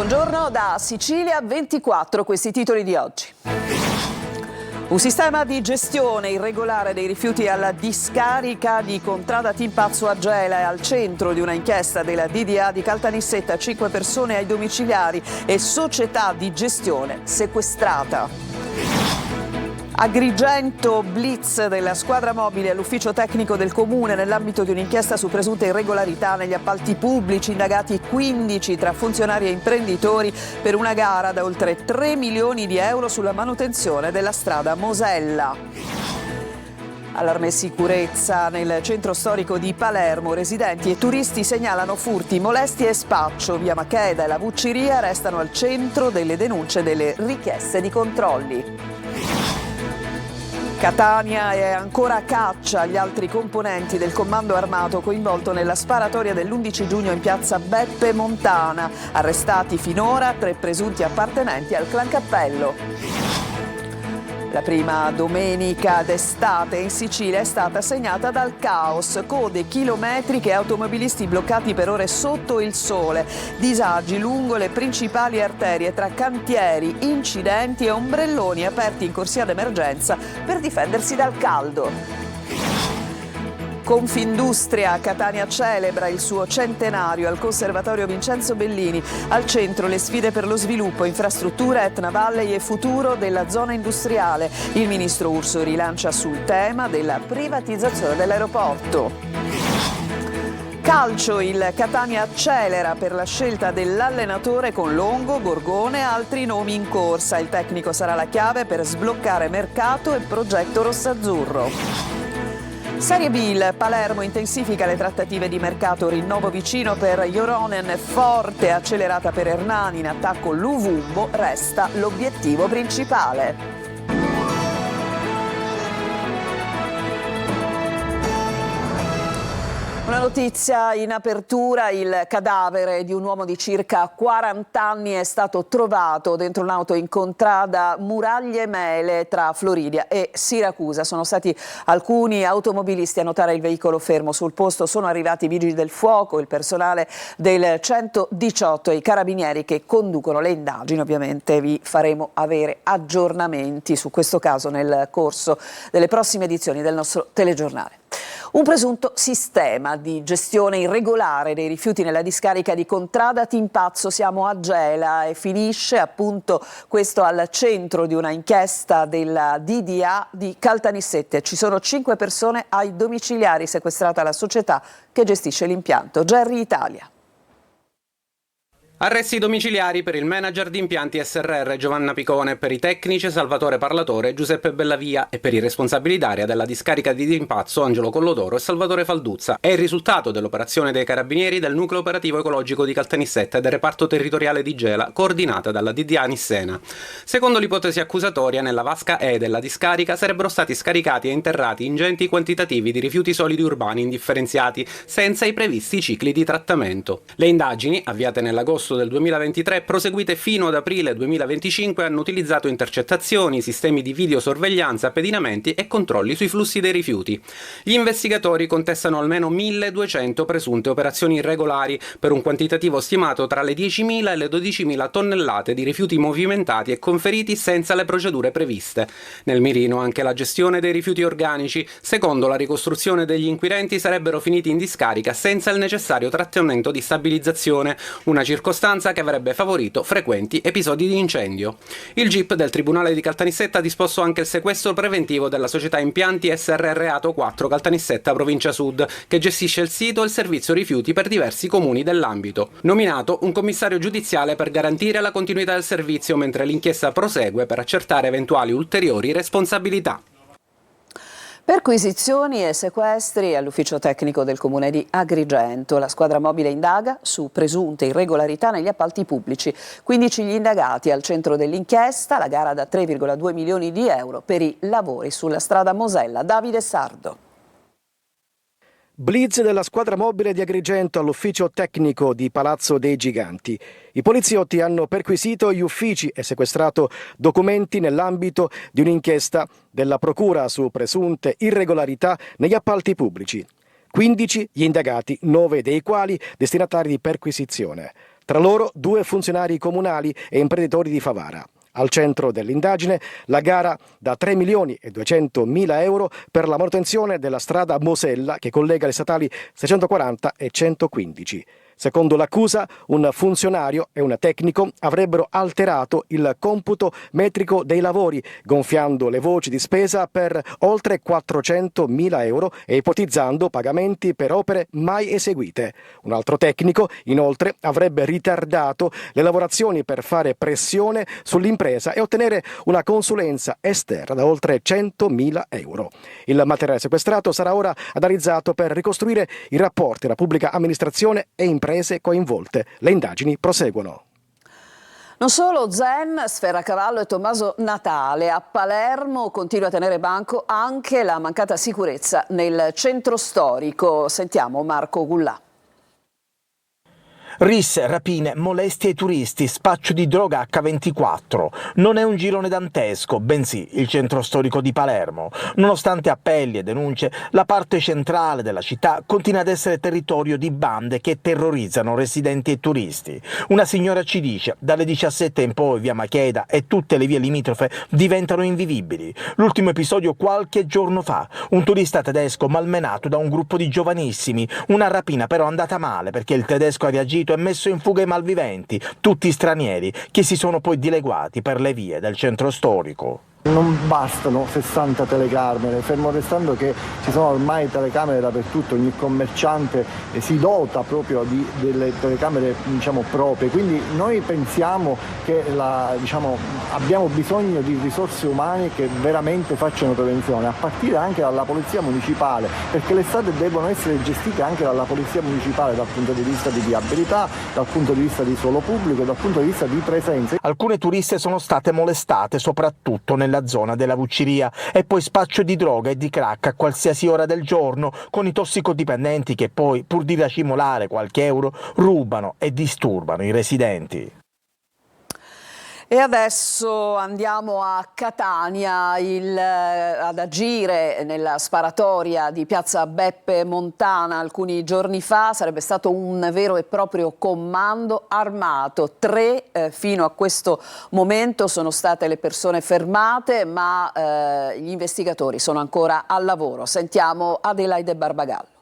Buongiorno da Sicilia 24, questi titoli di oggi. Un sistema di gestione irregolare dei rifiuti alla discarica di Contrada Timpazzo a Gela è al centro di una inchiesta della DDA di Caltanissetta, 5 persone ai domiciliari e società di gestione sequestrata. Agrigento, blitz della squadra mobile all'ufficio tecnico del comune nell'ambito di un'inchiesta su presunte irregolarità negli appalti pubblici, indagati 15 tra funzionari e imprenditori per una gara da oltre 3 milioni di euro sulla manutenzione della strada Mosella. Allarme sicurezza nel centro storico di Palermo, residenti e turisti segnalano furti, molestie e spaccio. Via Macheda e la Vucciria restano al centro delle denunce e delle richieste di controlli. Catania è ancora a caccia agli altri componenti del comando armato coinvolto nella sparatoria dell'11 giugno in piazza Beppe Montana. Arrestati finora 3 presunti appartenenti al clan Cappello. La prima domenica d'estate in Sicilia è stata segnata dal caos, code chilometriche e automobilisti bloccati per ore sotto il sole, disagi lungo le principali arterie tra cantieri, incidenti e ombrelloni aperti in corsia d'emergenza per difendersi dal caldo. Confindustria, Catania celebra il suo centenario al Conservatorio Vincenzo Bellini. Al centro le sfide per lo sviluppo, infrastruttura, Etna Valley e futuro della zona industriale. Il ministro Urso rilancia sul tema della privatizzazione dell'aeroporto. Calcio, il Catania accelera per la scelta dell'allenatore con Longo, Gorgone e altri nomi in corsa. Il tecnico sarà la chiave per sbloccare mercato e progetto rossazzurro. Serie B, il Palermo intensifica le trattative di mercato, rinnovo vicino per Joronen, forte accelerata per Hernani, in attacco Luvumbo, resta l'obiettivo principale. Una notizia in apertura: il cadavere di un uomo di circa 40 anni è stato trovato dentro un'auto in contrada Muraglie Mele tra Floridia e Siracusa. Sono stati alcuni automobilisti a notare il veicolo fermo. Sul posto sono arrivati i vigili del fuoco, il personale del 118 e i carabinieri che conducono le indagini. Ovviamente vi faremo avere aggiornamenti su questo caso nel corso delle prossime edizioni del nostro telegiornale. Un presunto sistema di gestione irregolare dei rifiuti nella discarica di Contrada Timpazzo, siamo a Gela, e finisce appunto questo al centro di una inchiesta della DDA di Caltanissette. Ci sono 5 persone ai domiciliari sequestrate alla società che gestisce l'impianto. Gerry Italia. Arresti domiciliari per il manager di impianti SRR Giovanna Picone, per i tecnici Salvatore Parlatore e Giuseppe Bellavia e per i responsabili d'area della discarica di Timpazzo Angelo Collodoro e Salvatore Falduzza. È il risultato dell'operazione dei carabinieri del nucleo operativo ecologico di Caltanissetta e del reparto territoriale di Gela, coordinata dalla DDA Nissena. Secondo l'ipotesi accusatoria, nella vasca E della discarica sarebbero stati scaricati e interrati ingenti quantitativi di rifiuti solidi urbani indifferenziati, senza i previsti cicli di trattamento. Le indagini, avviate nell'agosto del 2023, proseguite fino ad aprile 2025, hanno utilizzato intercettazioni, sistemi di videosorveglianza, pedinamenti e controlli sui flussi dei rifiuti. Gli investigatori contestano almeno 1.200 presunte operazioni irregolari per un quantitativo stimato tra le 10.000 e le 12.000 tonnellate di rifiuti movimentati e conferiti senza le procedure previste. Nel mirino anche la gestione dei rifiuti organici. Secondo la ricostruzione degli inquirenti sarebbero finiti in discarica senza il necessario trattamento di stabilizzazione, una circostanza che avrebbe favorito frequenti episodi di incendio. Il GIP del Tribunale di Caltanissetta ha disposto anche il sequestro preventivo della società impianti SRR Ato 4 Caltanissetta Provincia Sud, che gestisce il sito e il servizio rifiuti per diversi comuni dell'ambito. Nominato un commissario giudiziale per garantire la continuità del servizio, mentre l'inchiesta prosegue per accertare eventuali ulteriori responsabilità. Perquisizioni e sequestri all'ufficio tecnico del comune di Agrigento. La squadra mobile indaga su presunte irregolarità negli appalti pubblici. 15 gli indagati al centro dell'inchiesta, la gara da 3,2 milioni di euro per i lavori sulla strada Mosella. Davide Sardo. Blitz della squadra mobile di Agrigento all'ufficio tecnico di Palazzo dei Giganti. I poliziotti hanno perquisito gli uffici e sequestrato documenti nell'ambito di un'inchiesta della Procura su presunte irregolarità negli appalti pubblici. 15 gli indagati, 9 dei quali destinatari di perquisizione. Tra loro 2 funzionari comunali e imprenditori di Favara. Al centro dell'indagine la gara da 3.200.000 euro per la manutenzione della strada Mosella che collega le statali 640 e 115. Secondo l'accusa, un funzionario e un tecnico avrebbero alterato il computo metrico dei lavori, gonfiando le voci di spesa per oltre 400.000 euro e ipotizzando pagamenti per opere mai eseguite. Un altro tecnico, inoltre, avrebbe ritardato le lavorazioni per fare pressione sull'impresa e ottenere una consulenza esterna da oltre 100.000 euro. Il materiale sequestrato sarà ora analizzato per ricostruire i rapporti tra pubblica amministrazione e imprese coinvolte. Le indagini proseguono. Non solo Zen, Sferacavallo e Tommaso Natale. A Palermo continua a tenere banco anche la mancata sicurezza nel centro storico. Sentiamo Marco Gullà. Risse, rapine, molestie ai turisti, spaccio di droga H24. Non è un girone dantesco, bensì il centro storico di Palermo. Nonostante appelli e denunce, la parte centrale della città continua ad essere territorio di bande che terrorizzano residenti e turisti. Una signora ci dice, dalle 17 in poi via Macheda e tutte le vie limitrofe diventano invivibili. L'ultimo episodio qualche giorno fa, un turista tedesco malmenato da un gruppo di giovanissimi. Una rapina però andata male perché il tedesco ha reagito e messo in fuga i malviventi, tutti stranieri, che si sono poi dileguati per le vie del centro storico. Non bastano 60 telecamere, fermo restando che ci sono ormai telecamere dappertutto, ogni commerciante si dota proprio di delle telecamere proprie, quindi noi pensiamo che abbiamo bisogno di risorse umane che veramente facciano prevenzione, a partire anche dalla polizia municipale, perché le strade devono essere gestite anche dalla polizia municipale dal punto di vista di viabilità, dal punto di vista di suolo pubblico, dal punto di vista di presenza. Alcune turiste sono state molestate soprattutto nella zona della Vucciria e poi spaccio di droga e di crack a qualsiasi ora del giorno con i tossicodipendenti che poi, pur di racimolare qualche euro, rubano e disturbano i residenti. E adesso andiamo a Catania ad agire nella sparatoria di piazza Beppe Montana. Alcuni giorni fa sarebbe stato un vero e proprio comando armato. 3 fino a questo momento sono state le persone fermate, ma gli investigatori sono ancora al lavoro. Sentiamo Adelaide Barbagallo.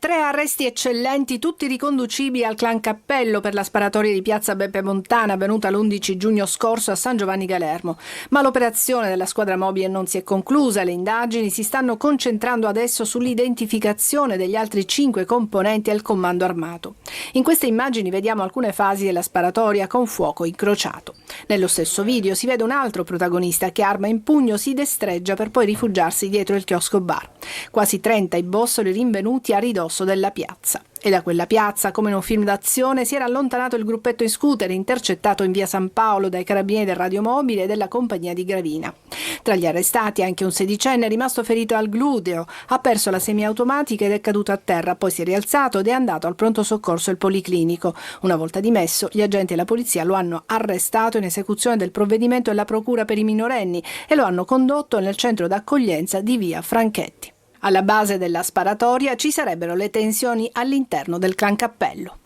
3 arresti eccellenti, tutti riconducibili al clan Cappello per la sparatoria di piazza Beppe Montana avvenuta l'11 giugno scorso a San Giovanni Galermo. Ma l'operazione della squadra mobile non si è conclusa. Le indagini si stanno concentrando adesso sull'identificazione degli altri 5 componenti del comando armato. In queste immagini vediamo alcune fasi della sparatoria con fuoco incrociato. Nello stesso video si vede un altro protagonista che, arma in pugno, si destreggia per poi rifugiarsi dietro il chiosco bar. Quasi 30 i bossoli rinvenuti a ridosso della piazza. E da quella piazza, come in un film d'azione, si era allontanato il gruppetto in scooter intercettato in via San Paolo dai carabinieri del radiomobile e della compagnia di Gravina. Tra gli arrestati anche un 16enne rimasto ferito al gluteo, ha perso la semiautomatica ed è caduto a terra, poi si è rialzato ed è andato al pronto soccorso del Policlinico. Una volta dimesso, gli agenti e la polizia lo hanno arrestato in esecuzione del provvedimento della procura per i minorenni e lo hanno condotto nel centro d'accoglienza di via Franchetti. Alla base della sparatoria ci sarebbero le tensioni all'interno del clan Cappello.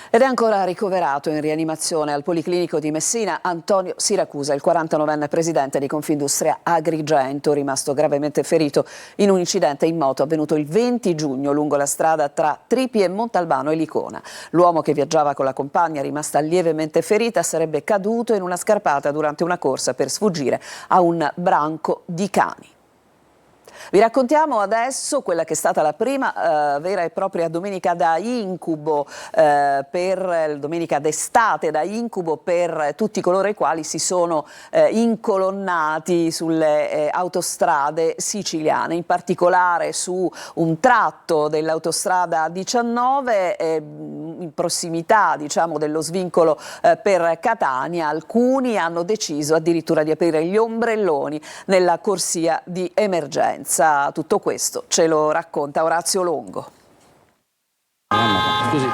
Ed è ancora ricoverato in rianimazione al Policlinico di Messina Antonio Siracusa, il 49enne presidente di Confindustria Agrigento, rimasto gravemente ferito in un incidente in moto avvenuto il 20 giugno lungo la strada tra Tripi e Montalbano e Licona. L'uomo che viaggiava con la compagna, rimasta lievemente ferita, sarebbe caduto in una scarpata durante una corsa per sfuggire a un branco di cani. Vi raccontiamo adesso quella che è stata la prima vera e propria domenica da incubo, domenica d'estate da incubo per tutti coloro i quali si sono incolonnati sulle autostrade siciliane, in particolare su un tratto dell'autostrada 19 in prossimità, diciamo, dello svincolo per Catania. Alcuni hanno deciso addirittura di aprire gli ombrelloni nella corsia di emergenza. Tutto questo ce lo racconta Orazio Longo. Scusi.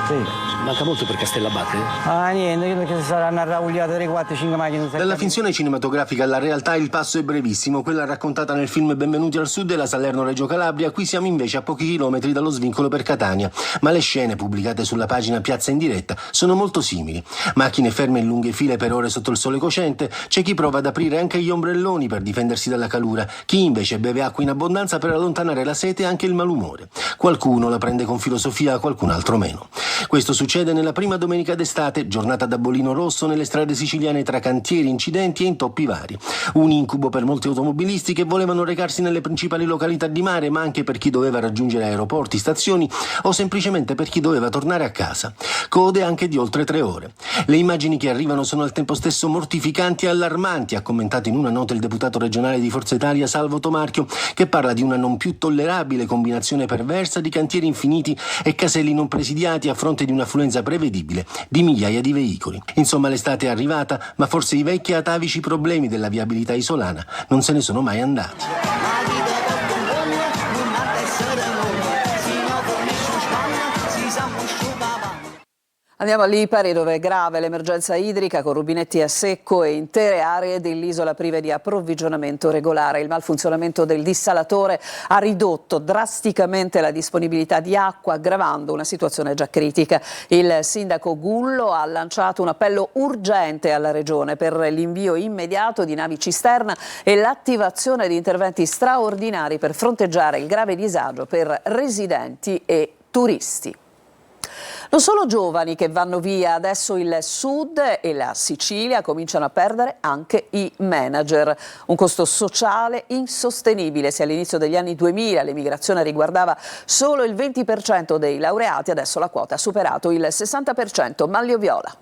Sì. Manca molto per Castellabate? Ah, niente, perché saranno arraugliate 3, 4, 5 macchine. Dalla finzione cinematografica alla realtà il passo è brevissimo, quella raccontata nel film Benvenuti al Sud e la Salerno-Reggio Calabria. Qui siamo invece a pochi chilometri dallo svincolo per Catania, ma le scene pubblicate sulla pagina Piazza in diretta sono molto simili. Macchine ferme in lunghe file per ore sotto il sole cocente, c'è chi prova ad aprire anche gli ombrelloni per difendersi dalla calura, chi invece beve acqua in abbondanza per allontanare la sete e anche il malumore. Qualcuno la prende con filosofia, qualcun altro meno. Questo succede nella prima domenica d'estate, giornata da bollino rosso nelle strade siciliane tra cantieri, incidenti e intoppi vari. Un incubo per molti automobilisti che volevano recarsi nelle principali località di mare, ma anche per chi doveva raggiungere aeroporti, stazioni o semplicemente per chi doveva tornare a casa. Code anche di oltre 3 ore. Le immagini che arrivano sono al tempo stesso mortificanti e allarmanti, ha commentato in una nota il deputato regionale di Forza Italia Salvo Tomarchio, che parla di una non più tollerabile combinazione perversa di cantieri infiniti e caselli non presidiati a fronte di un'affluenza prevedibile di migliaia di veicoli. Insomma, l'estate è arrivata, ma forse i vecchi atavici problemi della viabilità isolana non se ne sono mai andati. Andiamo a Lipari, dove è grave l'emergenza idrica con rubinetti a secco e intere aree dell'isola prive di approvvigionamento regolare. Il malfunzionamento del dissalatore ha ridotto drasticamente la disponibilità di acqua, aggravando una situazione già critica. Il sindaco Gullo ha lanciato un appello urgente alla Regione per l'invio immediato di navi cisterna e l'attivazione di interventi straordinari per fronteggiare il grave disagio per residenti e turisti. Non solo giovani che vanno via, adesso il Sud e la Sicilia cominciano a perdere anche i manager. Un costo sociale insostenibile. Se all'inizio degli anni 2000 l'emigrazione riguardava solo il 20% dei laureati, adesso la quota ha superato il 60%. Manlio Viola.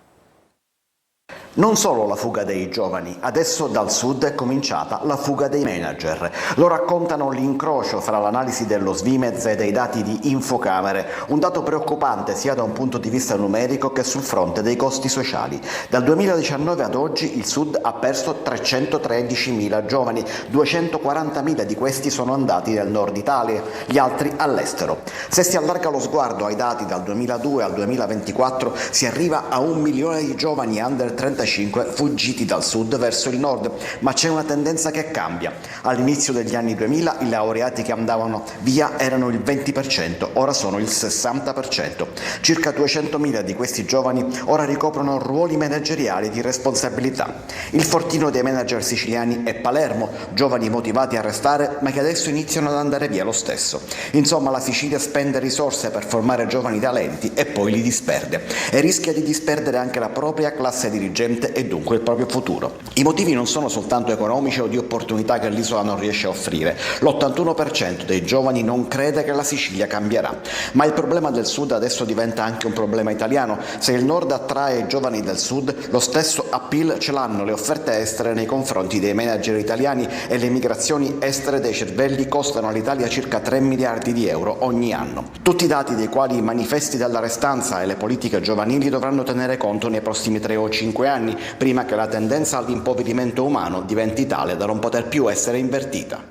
Non solo la fuga dei giovani, adesso dal Sud è cominciata la fuga dei manager. Lo raccontano l'incrocio fra l'analisi dello Svimez e dei dati di Infocamere, un dato preoccupante sia da un punto di vista numerico che sul fronte dei costi sociali. Dal 2019 ad oggi il Sud ha perso 313.000 giovani, 240.000 di questi sono andati nel nord Italia, gli altri all'estero. Se si allarga lo sguardo ai dati dal 2002 al 2024 si arriva a 1 milione di giovani under 35 fuggiti dal sud verso il nord, ma c'è una tendenza che cambia. All'inizio degli anni 2000 i laureati che andavano via erano il 20%, ora sono il 60%. Circa 200.000 di questi giovani ora ricoprono ruoli manageriali di responsabilità. Il fortino dei manager siciliani è Palermo, giovani motivati a restare ma che adesso iniziano ad andare via lo stesso. Insomma, la Sicilia spende risorse per formare giovani talenti e poi li disperde, e rischia di disperdere anche la propria classe dirigente e dunque il proprio futuro. I motivi non sono soltanto economici o di opportunità che l'isola non riesce a offrire. L'81% dei giovani non crede che la Sicilia cambierà. Ma il problema del Sud adesso diventa anche un problema italiano. Se il Nord attrae i giovani del Sud, lo stesso appeal ce l'hanno le offerte estere nei confronti dei manager italiani, e le migrazioni estere dei cervelli costano all'Italia circa 3 miliardi di euro ogni anno. Tutti i dati dei quali i manifesti della restanza e le politiche giovanili dovranno tenere conto nei prossimi 3 o 5 anni, prima che la tendenza all'impoverimento umano diventi tale da non poter più essere invertita.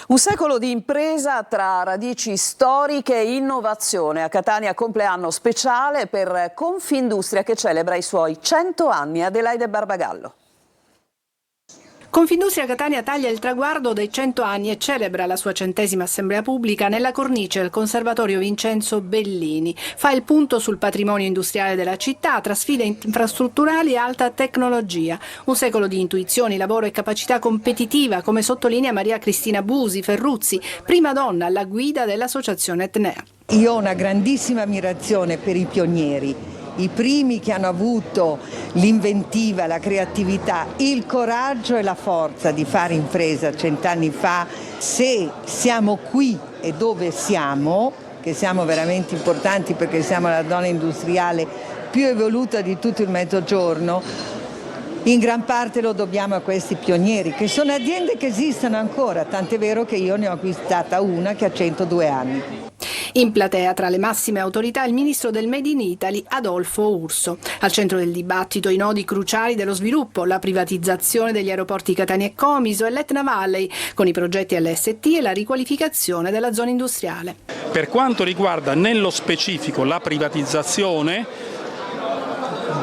Un secolo di impresa tra radici storiche e innovazione. A Catania compleanno speciale per Confindustria che celebra i suoi 100 anni. Adelaide Barbagallo. Confindustria Catania taglia il traguardo dei 100 anni e celebra la sua 100ª assemblea pubblica nella cornice del Conservatorio Vincenzo Bellini. Fa il punto sul patrimonio industriale della città, tra sfide infrastrutturali e alta tecnologia. Un secolo di intuizioni, lavoro e capacità competitiva, come sottolinea Maria Cristina Busi Ferruzzi, prima donna alla guida dell'associazione Etnea. Io ho una grandissima ammirazione per i pionieri. I primi che hanno avuto l'inventiva, la creatività, il coraggio e la forza di fare impresa 100 anni fa. Se siamo qui e dove siamo, che siamo veramente importanti perché siamo la zona industriale più evoluta di tutto il Mezzogiorno, in gran parte lo dobbiamo a questi pionieri, che sono aziende che esistono ancora, tant'è vero che io ne ho acquistata una che ha 102 anni. In platea, tra le massime autorità, il ministro del Made in Italy, Adolfo Urso. Al centro del dibattito i nodi cruciali dello sviluppo, la privatizzazione degli aeroporti Catania e Comiso e l'Etna Valley, con i progetti LST e la riqualificazione della zona industriale. Per quanto riguarda nello specifico la privatizzazione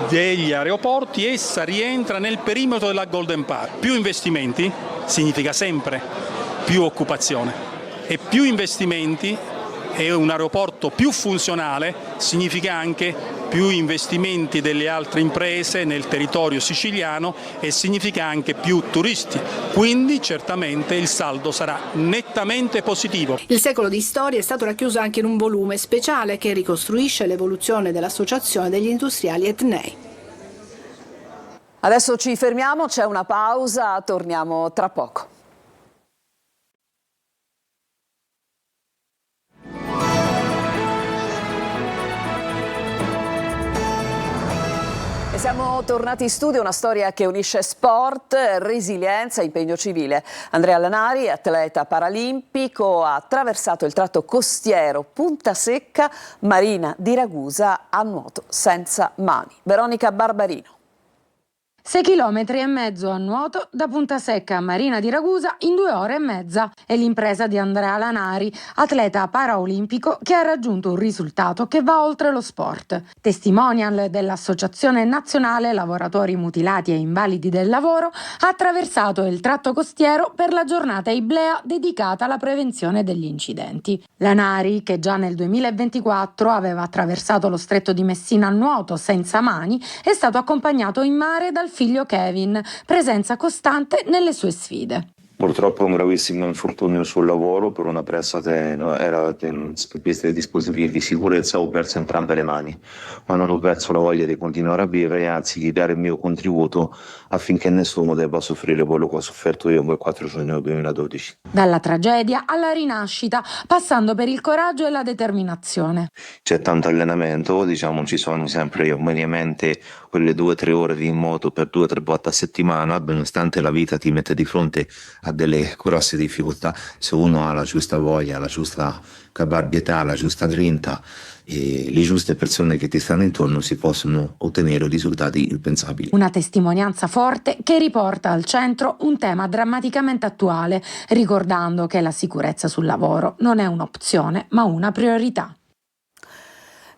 degli aeroporti, essa rientra nel perimetro della Golden Path. Più investimenti significa sempre più occupazione e più investimenti e un aeroporto più funzionale significa anche più investimenti delle altre imprese nel territorio siciliano e significa anche più turisti, quindi certamente il saldo sarà nettamente positivo. Il secolo di storia è stato racchiuso anche in un volume speciale che ricostruisce l'evoluzione dell'Associazione degli Industriali Etnei. Adesso ci fermiamo, c'è una pausa, torniamo tra poco. E siamo tornati in studio, una storia che unisce sport, resilienza e impegno civile. Andrea Lanari, atleta paralimpico, ha attraversato il tratto costiero Punta Secca, Marina di Ragusa a nuoto senza mani. Veronica Barbarino. 6,5 chilometri a nuoto da Punta Secca a Marina di Ragusa in 2 ore e mezza. È l'impresa di Andrea Lanari, atleta paraolimpico che ha raggiunto un risultato che va oltre lo sport. Testimonial dell'Associazione Nazionale Lavoratori Mutilati e Invalidi del Lavoro, ha attraversato il tratto costiero per la giornata Iblea dedicata alla prevenzione degli incidenti. Lanari, che già nel 2024 aveva attraversato lo stretto di Messina a nuoto senza mani, è stato accompagnato in mare dal figlio Kevin, presenza costante nelle sue sfide. Purtroppo un gravissimo infortunio sul lavoro per una pressa che era in pista di dispositivi di sicurezza. Ho perso entrambe le mani, ma non ho perso la voglia di continuare a vivere, anzi di dare il mio contributo affinché nessuno debba soffrire quello che ho sofferto io quel 4 giugno 2012. Dalla tragedia alla rinascita, passando per il coraggio e la determinazione. C'è tanto allenamento, ci sono sempre io mediamente quelle 2-3 ore di moto per 2-3 volte a settimana, nonostante la vita ti mette di fronte a delle grosse difficoltà. Se uno ha la giusta voglia, la giusta caparbietà, la giusta grinta e le giuste persone che ti stanno intorno, si possono ottenere risultati impensabili. Una testimonianza forte che riporta al centro un tema drammaticamente attuale, ricordando che la sicurezza sul lavoro non è un'opzione ma una priorità.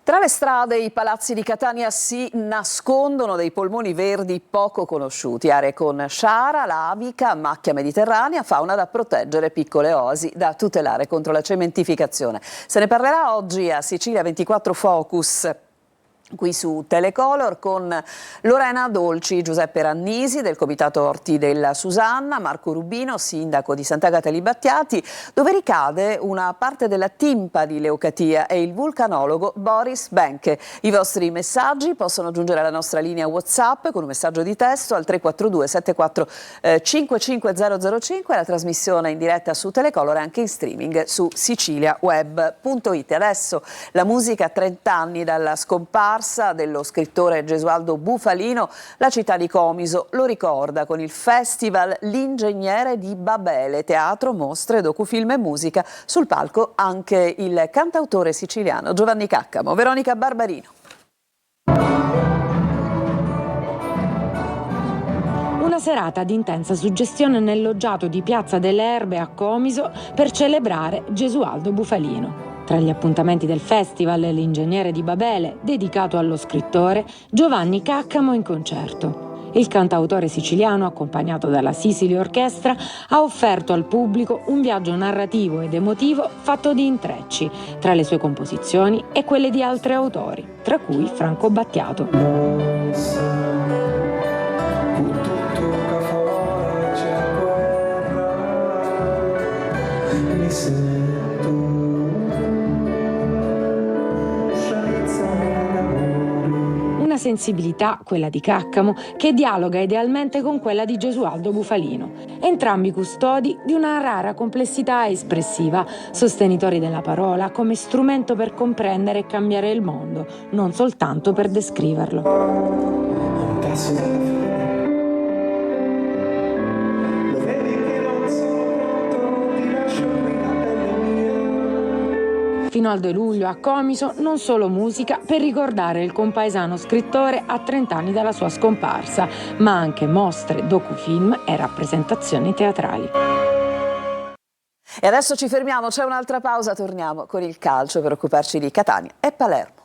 Tra le strade e i palazzi di Catania si nascondono dei polmoni verdi poco conosciuti, aree con sciara, lavica, macchia mediterranea, fauna da proteggere, piccole oasi da tutelare contro la cementificazione. Se ne parlerà oggi a Sicilia 24 Focus, qui su Telecolor, con Lorena Dolci, Giuseppe Rannisi del Comitato Orti della Susanna, Marco Rubino, sindaco di Sant'Agata Libatiati, dove ricade una parte della timpani leucatia, e il vulcanologo Boris Benke. I vostri messaggi possono giungere alla nostra linea WhatsApp con un messaggio di testo al 342 74 55005, la trasmissione in diretta su Telecolor e anche in streaming su siciliaweb.it. Adesso la musica, 30 anni dalla scomparsa dello scrittore Gesualdo Bufalino. La città di Comiso lo ricorda con il festival L'Ingegnere di Babele, teatro, mostre, docufilm e musica. Sul palco anche il cantautore siciliano Giovanni Caccamo. Veronica Barbarino. Una serata di intensa suggestione nel loggiato di Piazza delle Erbe a Comiso per celebrare Gesualdo Bufalino. Tra gli appuntamenti del festival, L'Ingegnere di Babele, dedicato allo scrittore, Giovanni Caccamo in concerto. Il cantautore siciliano, accompagnato dalla Sicily Orchestra, ha offerto al pubblico un viaggio narrativo ed emotivo fatto di intrecci tra le sue composizioni e quelle di altri autori, tra cui Franco Battiato. Una sensibilità, quella di Caccamo, che dialoga idealmente con quella di Gesualdo Bufalino. Entrambi custodi di una rara complessità espressiva, sostenitori della parola come strumento per comprendere e cambiare il mondo, non soltanto per descriverlo. Fino al 2 luglio a Comiso non solo musica per ricordare il compaesano scrittore a 30 anni dalla sua scomparsa, ma anche mostre, docufilm e rappresentazioni teatrali. E adesso ci fermiamo, c'è un'altra pausa, torniamo con il calcio per occuparci di Catania e Palermo.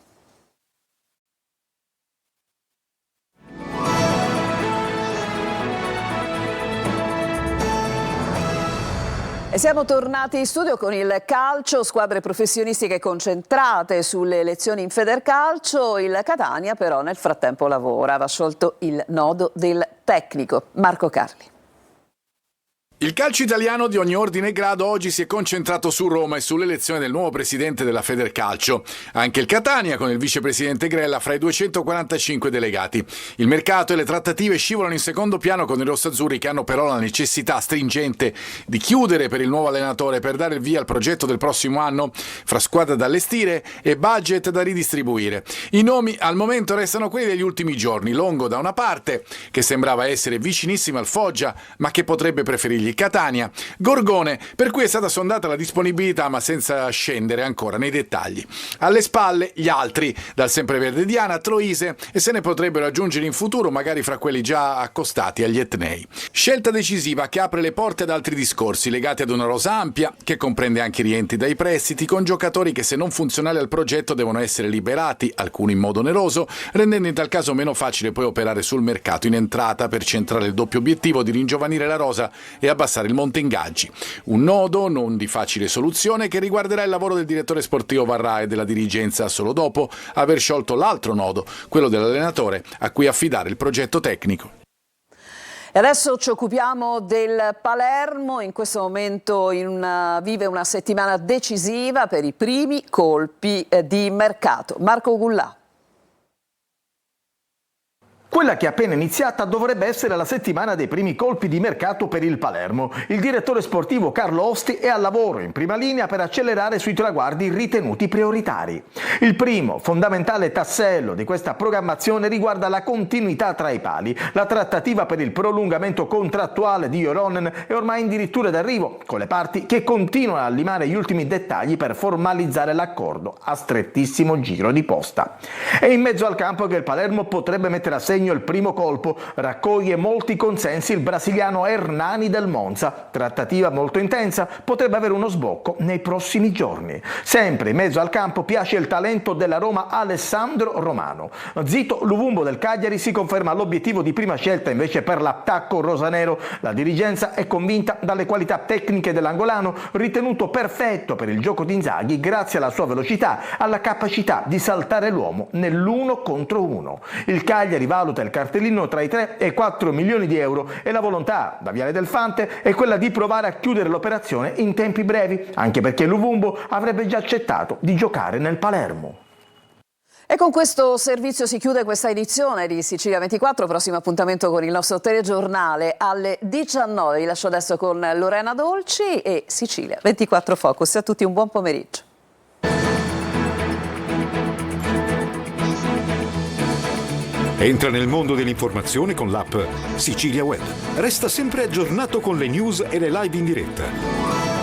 E siamo tornati in studio con il calcio, squadre professionistiche concentrate sulle lezioni in Federcalcio. Il Catania però nel frattempo lavora, va sciolto il nodo del tecnico. Marco Carli. Il calcio italiano di ogni ordine e grado oggi si è concentrato su Roma e sull'elezione del nuovo presidente della Federcalcio. Anche il Catania con il vicepresidente Grella fra i 245 delegati. Il mercato e le trattative scivolano in secondo piano con i rossazzurri, che hanno però la necessità stringente di chiudere per il nuovo allenatore per dare il via al progetto del prossimo anno, fra squadre da allestire e budget da ridistribuire. I nomi al momento restano quelli degli ultimi giorni. Longo da una parte, che sembrava essere vicinissimo al Foggia, ma che potrebbe preferirgli il Catania. Gorgone, per cui è stata sondata la disponibilità ma senza scendere ancora nei dettagli. Alle spalle gli altri, dal sempreverde Diana, Troise, e se ne potrebbero aggiungere in futuro, magari fra quelli già accostati agli etnei. Scelta decisiva che apre le porte ad altri discorsi legati ad una rosa ampia, che comprende anche rientri dai prestiti, con giocatori che se non funzionali al progetto devono essere liberati, alcuni in modo oneroso, rendendo in tal caso meno facile poi operare sul mercato in entrata per centrare il doppio obiettivo di ringiovanire la rosa e abbassare il monte ingaggi. Un nodo non di facile soluzione che riguarderà il lavoro del direttore sportivo Varrà e della dirigenza solo dopo aver sciolto l'altro nodo, quello dell'allenatore, a cui affidare il progetto tecnico. E adesso ci occupiamo del Palermo, in questo momento vive una settimana decisiva per i primi colpi di mercato. Marco Gullà. Quella che è appena iniziata dovrebbe essere la settimana dei primi colpi di mercato per il Palermo. Il direttore sportivo Carlo Osti è al lavoro in prima linea per accelerare sui traguardi ritenuti prioritari. Il primo, fondamentale tassello di questa programmazione riguarda la continuità tra i pali. La trattativa per il prolungamento contrattuale di Joronen è ormai addirittura d'arrivo, con le parti che continuano a limare gli ultimi dettagli per formalizzare l'accordo a strettissimo giro di posta. È in mezzo al campo che il Palermo potrebbe mettere a segno il primo colpo. Raccoglie molti consensi il brasiliano Hernani del Monza. Trattativa molto intensa, potrebbe avere uno sbocco nei prossimi giorni. Sempre in mezzo al campo piace il talento della Roma Alessandro Romano. Zito Luvumbo del Cagliari si conferma l'obiettivo di prima scelta invece per l'attacco rosanero. La dirigenza è convinta dalle qualità tecniche dell'angolano, ritenuto perfetto per il gioco di Inzaghi grazie alla sua velocità, alla capacità di saltare l'uomo nell'1 contro 1. Il Cagliari valuta il cartellino tra i 3 e 4 milioni di euro e la volontà da Viale del Fante è quella di provare a chiudere l'operazione in tempi brevi, anche perché Luvumbo avrebbe già accettato di giocare nel Palermo. E con questo servizio si chiude questa edizione di Sicilia 24, prossimo appuntamento con il nostro telegiornale alle 19. Vi lascio adesso con Lorena Dolci e Sicilia 24 Focus. A tutti un buon pomeriggio. Entra nel mondo dell'informazione con l'app Sicilia Web. Resta sempre aggiornato con le news e le live in diretta.